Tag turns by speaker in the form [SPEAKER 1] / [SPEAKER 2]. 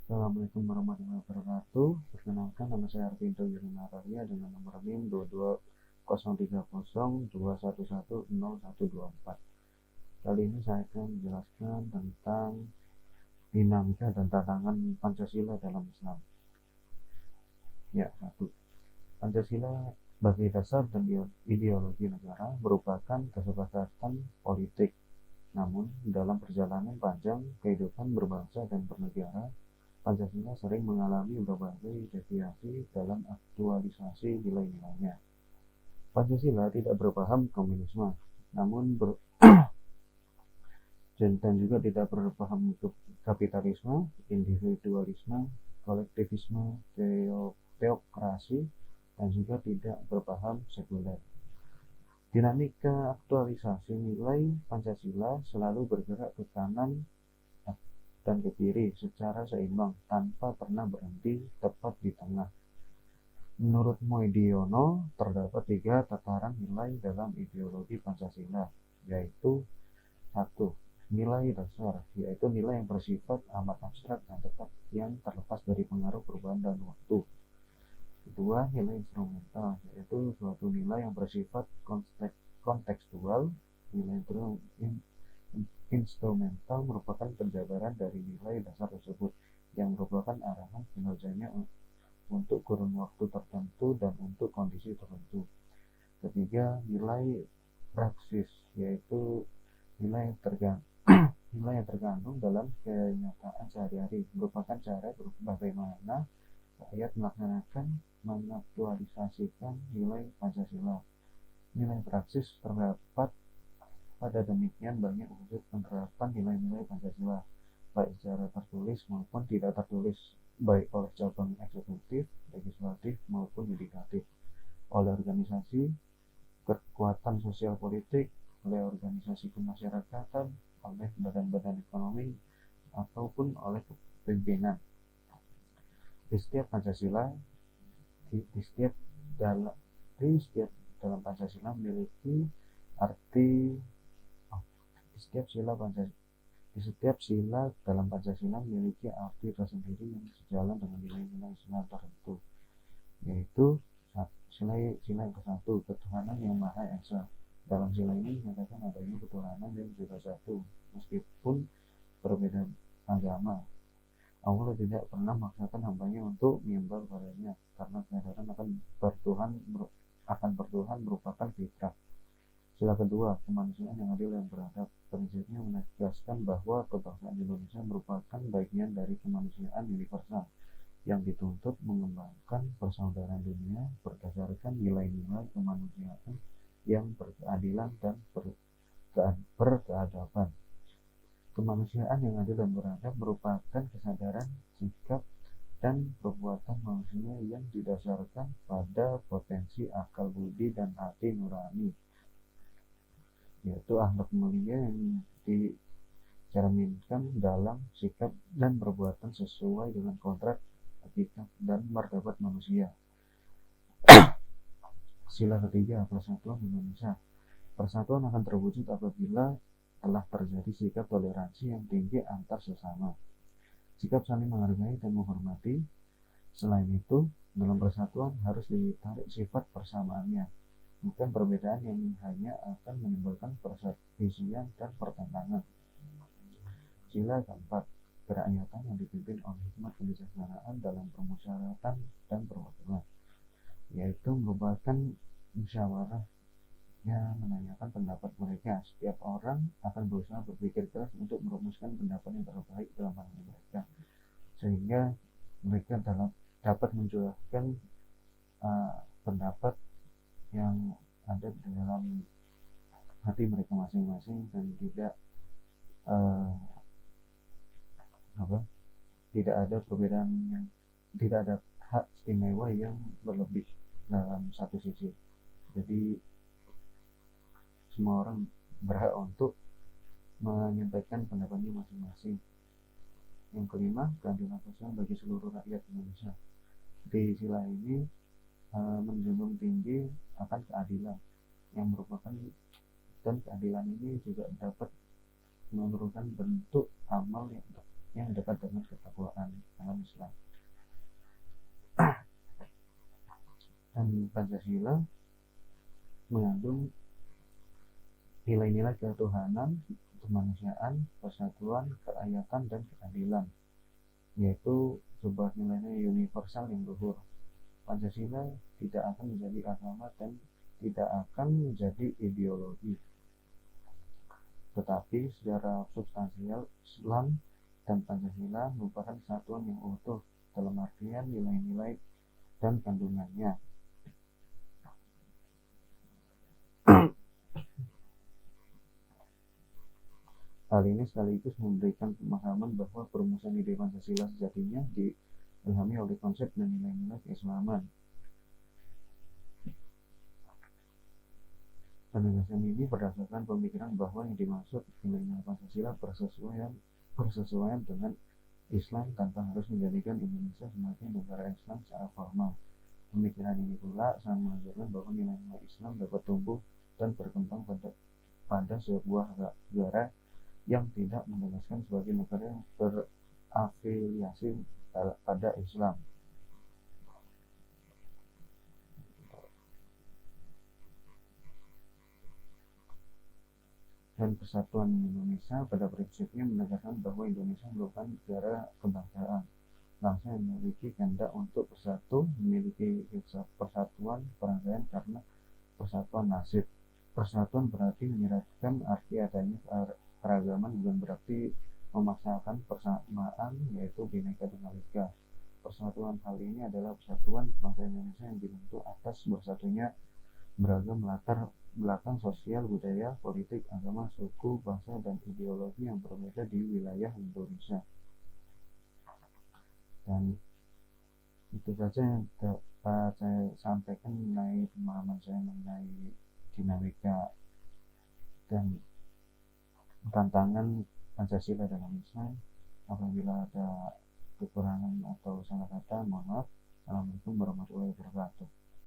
[SPEAKER 1] Assalamualaikum warahmatullahi wabarakatuh. Perkenalkan, nama saya Arvindo Yurinararia dengan nomor NIM 2203021101124. Kali ini saya akan menjelaskan tentang dinamika dan tantangan Pancasila dalam Islam. Ya, satu. Pancasila sebagai dasar dan ideologi negara merupakan kesepakatan politik. Namun, dalam perjalanan panjang kehidupan berbangsa dan bernegara, Pancasila sering mengalami berbagai deviasi dalam aktualisasi nilai-nilainya. Pancasila tidak berpaham komunisme, namun dan juga tidak berpaham kapitalisme, individualisme, kolektivisme, teokrasi, dan juga tidak berpaham sekuler. Dinamika aktualisasi nilai Pancasila selalu bergerak ke kanan dan ke kiri secara seimbang tanpa pernah berhenti tepat di tengah. Menurut Moediono, terdapat 3 tataran nilai dalam ideologi Pancasila, yaitu 1. Nilai dasar, yaitu nilai yang bersifat amat abstrak dan tetap yang terlepas dari pengaruh perubahan dan waktu. Kedua, nilai instrumental, yaitu suatu nilai yang bersifat kontekstual. Nilai instrumental merupakan penjabaran dari nilai dasar tersebut yang merupakan arahan kinerjanya untuk kurun waktu tertentu dan untuk kondisi tertentu. Ketiga, nilai praksis, yaitu nilai yang tergantung dalam kenyataan sehari-hari, merupakan cara bagaimana rakyat mengaktualisasikan nilai Pancasila. Nilai praksis terdapat pada demikian banyak wujud penerapan nilai-nilai Pancasila, baik secara tertulis maupun tidak tertulis, baik oleh cabang eksekutif, legislatif maupun yudikatif, oleh organisasi kekuatan sosial politik, oleh organisasi kemasyarakatan, oleh badan-badan ekonomi, ataupun oleh pimpinan. Di setiap Pancasila, di setiap dalam Pancasila memiliki arti. Di setiap sila dalam Pancasila memiliki arti tersendiri yang sejalan dengan nilai-nilai Islam tertentu, yaitu sila yang ke-1, ketuhanan yang Maha Esa. Dalam sila ini menyatakan adanya ketuhanan yang juga satu, meskipun berbeda agama. Allah tidak pernah memaksakan hambanya untuk menyembah kepadanya, karena kesadaran akan bertuhan merupakan fitrah. Sila kedua, kemanusiaan yang adil dan beradab. Prinsipnya menegaskan bahwa kebangsaan Indonesia merupakan bagian dari kemanusiaan universal yang dituntut mengembangkan persaudaraan dunia berdasarkan nilai-nilai kemanusiaan yang berkeadilan dan berkeadaban. Kemanusiaan yang adil dan beradab merupakan kesadaran, sikap, dan perbuatan manusia yang didasarkan pada potensi akal budi dan hati nurani, yaitu akhlak mulia yang dicerminkan dalam sikap dan perbuatan sesuai dengan kodrat, hakikat, dan martabat manusia. Sila ketiga, persatuan Indonesia. Persatuan akan terwujud apabila telah terjadi sikap toleransi yang tinggi antar sesama, sikap saling menghargai dan menghormati. Selain itu, dalam persatuan harus ditarik sifat persamaannya, bukan perbedaan yang hanya akan menimbulkan perselisihan dan pertentangan. Sila keempat, kerakyatan yang dipimpin oleh hikmat kebijaksanaan dalam permusyawaratan dan perwakilan, yaitu merupakan musyawarah yang menanyakan pendapat mereka. Setiap orang akan berusaha berpikir keras untuk merumuskan pendapat yang terbaik dalam hati mereka, sehingga mereka dapat mencurahkan pendapat yang ada di dalam hati mereka masing-masing dan tidak ada perbedaan tidak ada hak istimewa yang berlebih dalam satu sisi. Jadi semua orang berhak untuk menyampaikan pendapatnya masing-masing. Yang kelima, keadilan sosial bagi seluruh rakyat Indonesia. Di sila ini menjunjung tinggi akan keadilan yang merupakan, dan keadilan ini juga dapat memerlukan bentuk amal yang dekat dengan ketakwaan. Dalam ketuhanan, kemanusiaan, persatuan, kerakyatan, dan keadilan, yaitu sebuah nilai universal yang luhur. Pancasila tidak akan menjadi agama dan tidak akan menjadi ideologi, tetapi secara substansial Islam dan Pancasila merupakan kesatuan yang utuh dalam artian nilai-nilai dan kandungannya. Hal ini sekaligus memberikan pemahaman bahwa perumusan ide Pancasila sejatinya diilhami oleh konsep dan nilai-nilai keislaman. Penegasan ini berdasarkan pemikiran bahwa yang dimaksud nilai-nilai Pancasila bersesuaian dengan Islam tanpa harus menjadikan Indonesia sebagai negara Islam secara formal. Pemikiran ini pula sangat mengajarkan bahwa nilai-nilai Islam dapat tumbuh dan berkembang pada sebuah negara yang tidak menegaskan sebagai negara yang berafiliasi pada Islam. Dan persatuan Indonesia pada prinsipnya menegaskan bahwa Indonesia merupakan negara kebangsaan, bangsa yang memiliki kehendak untuk bersatu, memiliki persatuan perangaian karena persatuan nasib. Persatuan berarti menyeratkan arti adanya keragaman, bukan berarti memaksakan persamaan, yaitu Bhinneka Tunggal Ika. Persatuan kali ini adalah persatuan bangsa Indonesia yang dibentuk atas bersatunya beragam latar belakang sosial, budaya, politik, agama, suku, bahasa, dan ideologi yang berbeda di wilayah Indonesia. Dan itu saja yang dapat saya sampaikan mengenai pemahaman saya mengenai dinamika dan tantangan Pancasila dalam Islam. Apabila ada kekurangan atau salah kata, mohon maaf. Assalamualaikum warahmatullahi wabarakatuh.